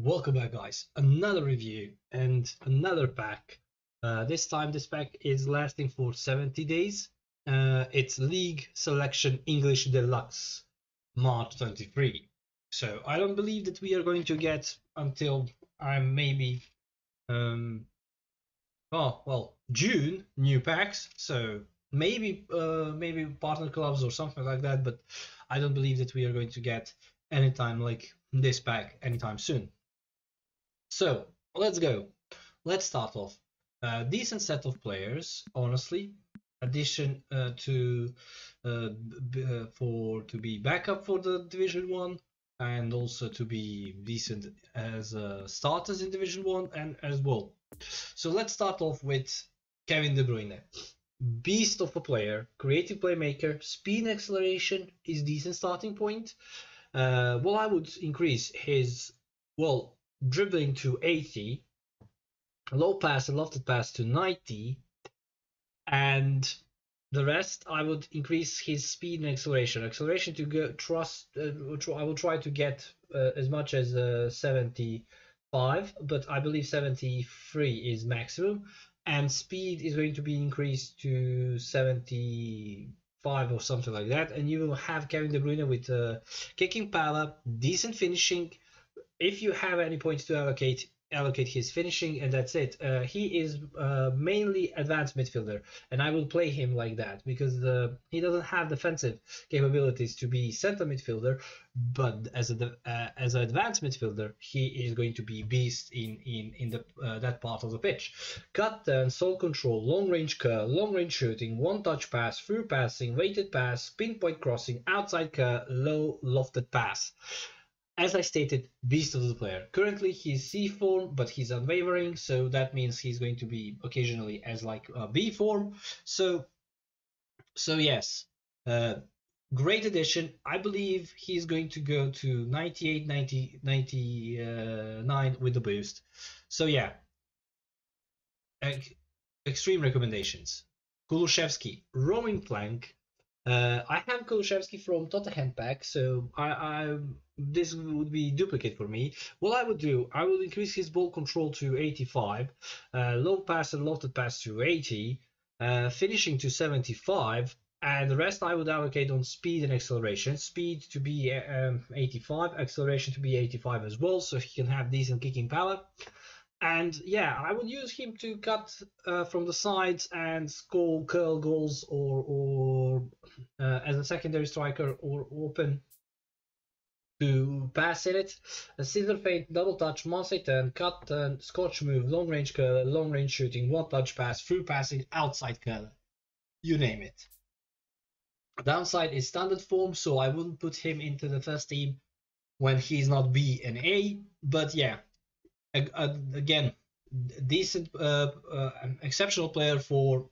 Welcome back, guys. Another review and another pack. This time this pack is lasting for 70 days. It's League Selection English Deluxe March 23. So I don't believe that we are going to get until maybe June new packs. So maybe partner clubs or something like that, but I don't believe that we are going to get anytime like this pack anytime soon. So let's go. Let's start off. Decent set of players, honestly. Addition to be backup for the Division 1, and also to be decent as starters in Division 1 and as well. So let's start off with Kevin De Bruyne. Beast of a player, creative playmaker, speed and acceleration is decent starting point. Well, I would increase his dribbling to 80, low pass and lofted pass to 90, and the rest I would increase his speed and acceleration. Acceleration to go I will try to get as much as 75, but I believe 73 is maximum, and speed is going to be increased to 75 or something like that, and you will have Kevin De Bruyne with kicking power, decent finishing. If you have any points to allocate his finishing, and that's it. He is mainly advanced midfielder, and I will play him like that because he doesn't have defensive capabilities to be center midfielder, but as an advanced midfielder, he is going to be beast in that part of the pitch. Cut turn, soul control, long range curl, long range shooting, one touch pass, through passing, weighted pass, pinpoint crossing, outside curl, low lofted pass. As I stated, beast of the player. Currently he's C form, but he's unwavering, so that means he's going to be occasionally as like a B form. So yes, great addition. I believe he's going to go to 98, 90, 99 with the boost. So yeah, extreme recommendations. Kulusevski, roaming flank. I have Kulusevski from Tottenham pack, so this would be duplicate for me. What I would do, I would increase his ball control to 85, low pass and lofted pass to 80, finishing to 75, and the rest I would allocate on speed and acceleration. Speed to be 85, acceleration to be 85 as well, so he can have decent kicking power. And yeah, I would use him to cut from the sides and score curl goals, or as a secondary striker, or open to pass in it. A scissor feint, double touch, Marseille turn, cut turn, scotch move, long range curler, long range shooting, one touch pass, through passing, outside curler. You name it. Downside is standard form, so I wouldn't put him into the first team when he's not B and A, but yeah. Again, decent, exceptional player for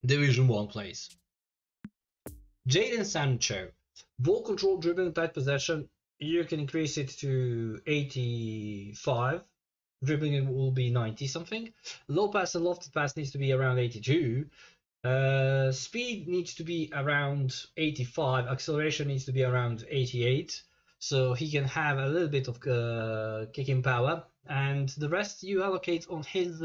Division 1 plays. Jadon Sancho, ball control, dribbling, tight possession. You can increase it to 85. Dribbling will be 90 something. Low pass and lofted pass needs to be around 82. Speed needs to be around 85. Acceleration needs to be around 88. So he can have a little bit of kicking power, and the rest you allocate on his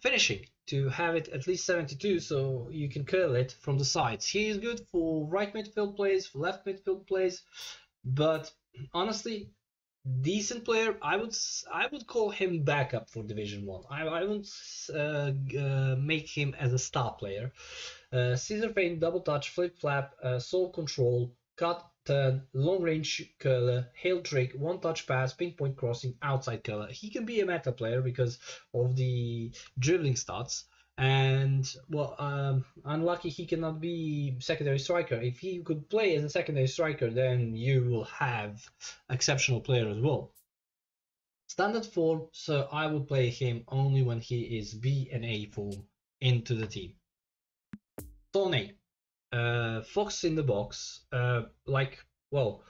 finishing to have it at least 72, so you can curl it from the sides. He is good for right midfield plays, for left midfield plays, but honestly, decent player. I would call him backup for Division 1. I wouldn't make him as a star player. Scissor feint, double touch, flip flap, soul control, cut turn, long range curler, heel trick, one touch pass, pinpoint crossing, outside curler. He can be a meta player because of the dribbling stats, and unlucky he cannot be secondary striker. If he could play as a secondary striker, then you will have exceptional player as well. Standard form, so I would play him only when he is B and A form into the team. Tony, Fox in the box, I will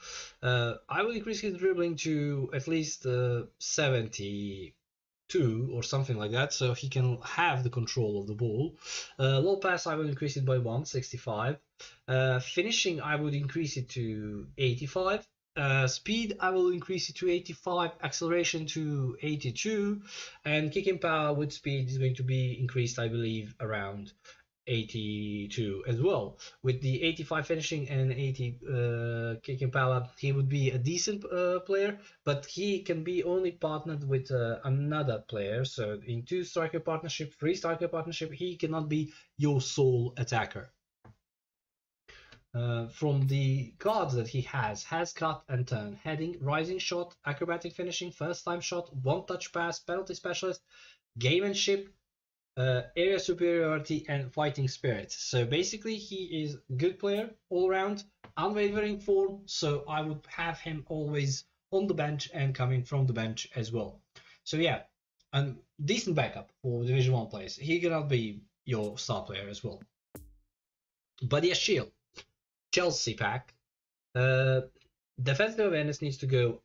increase his dribbling to at least 72 or something like that, so he can have the control of the ball. Low pass, I will increase it by 1, 65. Finishing, I would increase it to 85. Speed, I will increase it to 85, acceleration to 82, and kicking power with speed is going to be increased, I believe, around 82 as well. With the 85 finishing and 80 kicking power, he would be a decent player, but he can be only partnered with another player. So in 2-striker partnership, 3-striker partnership, he cannot be your sole attacker. From the cards that he has cut and turn, heading, rising shot, acrobatic finishing, first time shot, one touch pass, penalty specialist, gamemanship, area superiority, and fighting spirit. So basically he is a good player all around, unwavering form, so I would have him always on the bench and coming from the bench as well. So yeah, a decent backup for Division 1 players. He cannot be your star player as well. But yeah, Shield. Chelsea pack. Defensive awareness needs to go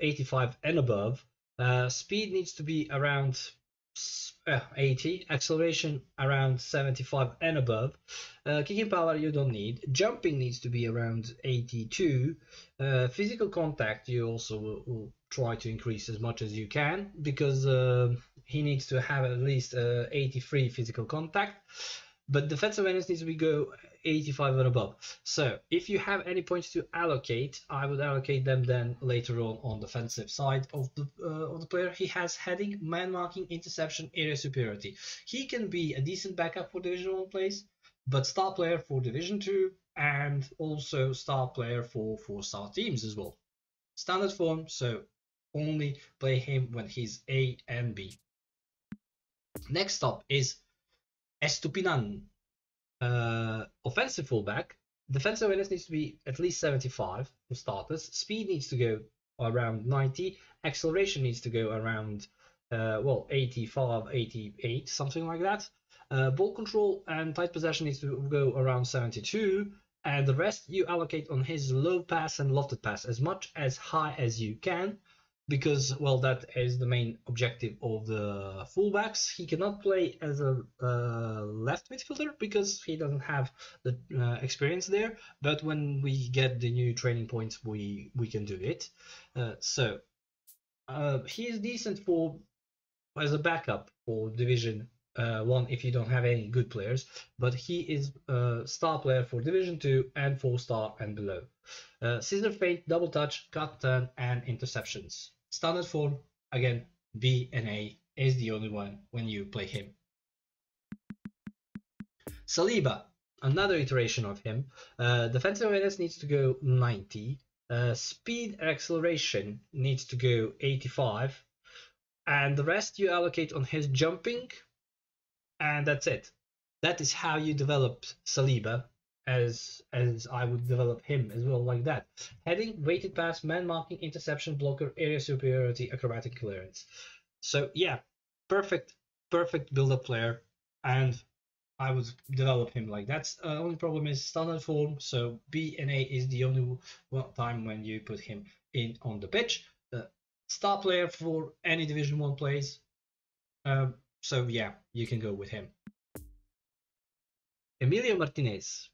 85 and above. Speed needs to be around 80. Acceleration around 75 and above. Kicking power you don't need. Jumping needs to be around 82. Physical contact you also will try to increase as much as you can, because he needs to have at least 83 physical contact. But defensive awareness needs to go 85 and above. So if you have any points to allocate, I would allocate them then later on defensive side of the player. He has heading, man marking, interception, area superiority. He can be a decent backup for Division 1 plays, but star player for Division 2, and also star player for 4-star teams as well. Standard form, so only play him when he's A and B. Next up is Estupinan, offensive fullback. Defensive awareness needs to be at least 75 for starters. Speed needs to go around 90. Acceleration needs to go around 85, 88, something like that. Ball control and tight possession needs to go around 72. And the rest you allocate on his low pass and lofted pass as much as high as you can, because, well, that is the main objective of the fullbacks. He cannot play as a left midfielder because he doesn't have the experience there, but when we get the new training points, we can do it. He is decent for as a backup for Division 1 if you don't have any good players, but he is a star player for Division 2 and 4-star and below. Scissor feint, double touch, cut, turn, and interceptions. Standard form, again, B and A is the only one when you play him. Saliba, another iteration of him. Defensive awareness needs to go 90. Speed and acceleration needs to go 85. And the rest you allocate on his jumping, and that's it. That is how you develop Saliba, as I would develop him as well, like that. Heading, weighted pass, man marking, interception, blocker, area superiority, acrobatic clearance. So yeah, perfect build-up player, and I would develop him like that. Only problem is standard form, so B and A is the only time when you put him in on the pitch. Star player for any Division 1 plays. So yeah, you can go with him. Emilio Martinez.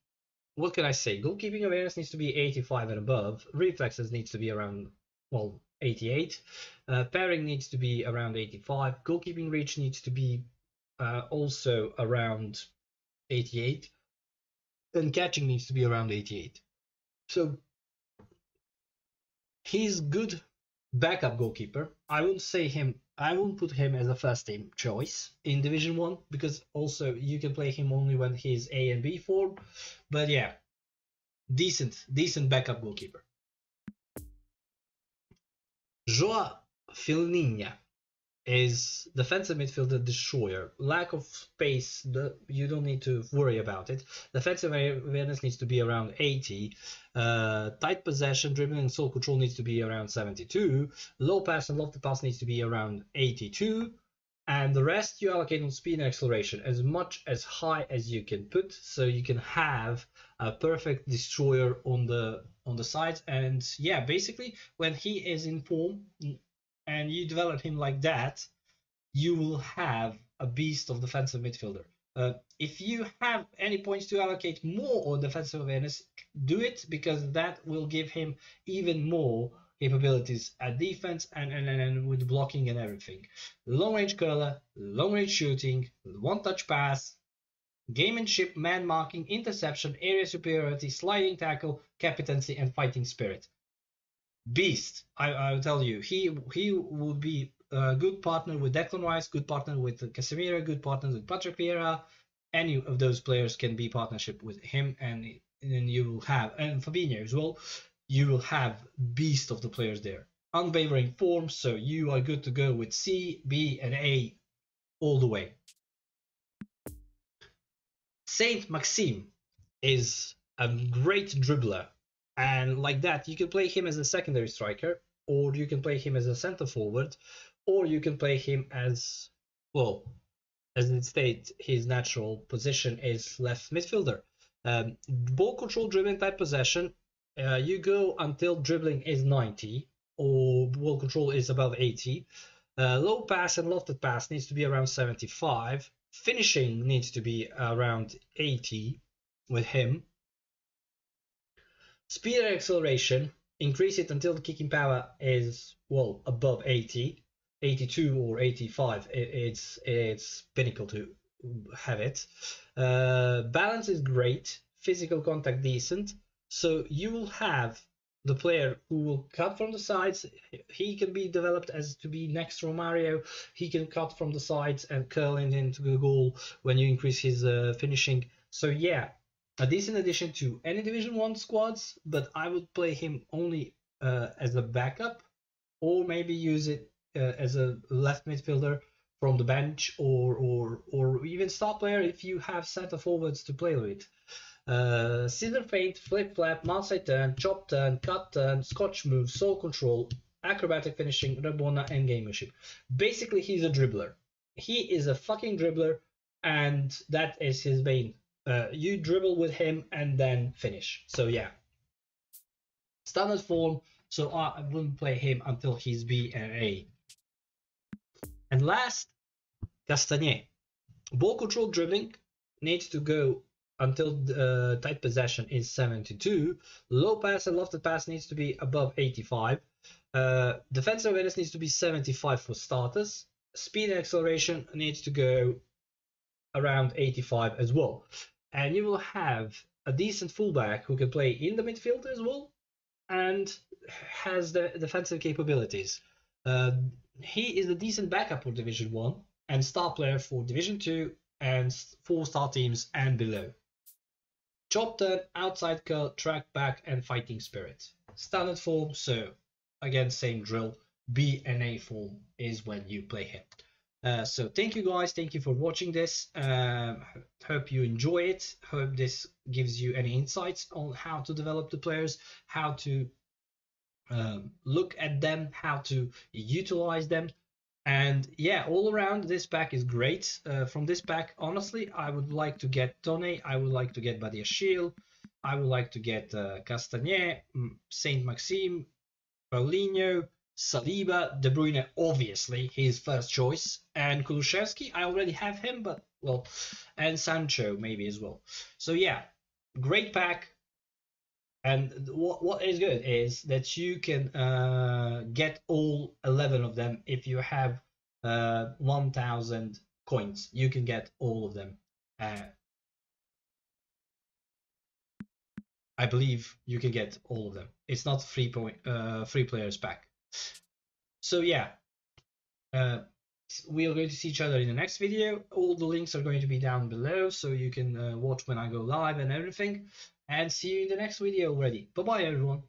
What can I say? Goalkeeping awareness needs to be 85 and above. Reflexes needs to be around, 88. Pairing needs to be around 85. Goalkeeping reach needs to be also around 88. And catching needs to be around 88. So he's good backup goalkeeper. I won't put him as a first team choice in Division 1, because also you can play him only when he's A and B form. But yeah, decent backup goalkeeper. Joao Filninha is defensive midfielder destroyer. Lack of space, you don't need to worry about it. Defensive awareness needs to be around 80. Tight possession, dribbling, and soul control needs to be around 72. Low pass and lofted pass needs to be around 82. And the rest you allocate on speed and acceleration as much as high as you can put, so you can have a perfect destroyer on the sides. And yeah, basically when he is in form and you develop him like that, you will have a beast of defensive midfielder. If you have any points to allocate more on defensive awareness, do it, because that will give him even more capabilities at defense and with blocking and everything. Long range curler, long range shooting, one touch pass, gamemanship, man marking, interception, area superiority, sliding tackle, captaincy, and fighting spirit. Beast. I will tell you, he would be a good partner with Declan Rice, good partner with Casemiro, good partner with Patrick Vieira. Any of those players can be partnership with him, and you will have, and Fabinho as well. You will have beast of the players there. Unwavering form, so you are good to go with C, B, and A all the way. Saint Maxime is a great dribbler, and like that you can play him as a secondary striker, or you can play him as a center forward, or you can play him as, well, as it states, his natural position is left midfielder. Ball control, dribbling type possession, you go until dribbling is 90 or ball control is above 80. Low pass and lofted pass needs to be around 75. Finishing needs to be around 80 with him. Speed and acceleration, increase it until the kicking power is, well, above 80. 82 or 85, it's pinnacle to have it. Balance is great, physical contact decent, so you will have the player who will cut from the sides. He can be developed as to be next to Romario. He can cut from the sides and curl it into the goal when you increase his finishing. So yeah, a decent addition to any Division 1 squads, but I would play him only as a backup, or maybe use it as a left midfielder from the bench, or even star player if you have center forwards to play with. Scissor feint, flip flap, Marseille turn, chop turn, cut turn, scotch move, soul control, acrobatic finishing, Rabona, and gamemanship. Basically, he's a dribbler. He is a fucking dribbler, and that is his bane. You dribble with him and then finish. So yeah, standard form. So I wouldn't play him until he's B and A. And last, Castagnet. Ball control, dribbling needs to go until the tight possession is 72. Low pass and lofted pass needs to be above 85. Defensive awareness needs to be 75 for starters. Speed and acceleration needs to go around 85 as well. And you will have a decent fullback who can play in the midfield as well and has the defensive capabilities. He is a decent backup for Division 1 and star player for Division 2 and 4-star teams and below. Chop turn, outside curl, track back, and fighting spirit. Standard form, so again, same drill. B and A form is when you play him. So thank you guys, thank you for watching this. Hope you enjoy it. Hope this gives you any insights on how to develop the players, how to look at them, how to utilize them. And yeah, all around this pack is great. From this pack, honestly, I would like to get Tone, I would like to get Badiashile, I would like to get Castagnet, Saint Maxime, Paulinho, Saliba, De Bruyne, obviously his first choice, and Kulusevski. I already have him, but well, and Sancho maybe as well. So yeah, great pack. And what is good is that you can get all 11 of them if you have 1,000 coins. You can get all of them. I believe you can get all of them. It's not free players pack. So yeah, we are going to see each other in the next video. All the links are going to be down below, so you can watch when I go live and everything. And see you in the next video already. Bye bye everyone.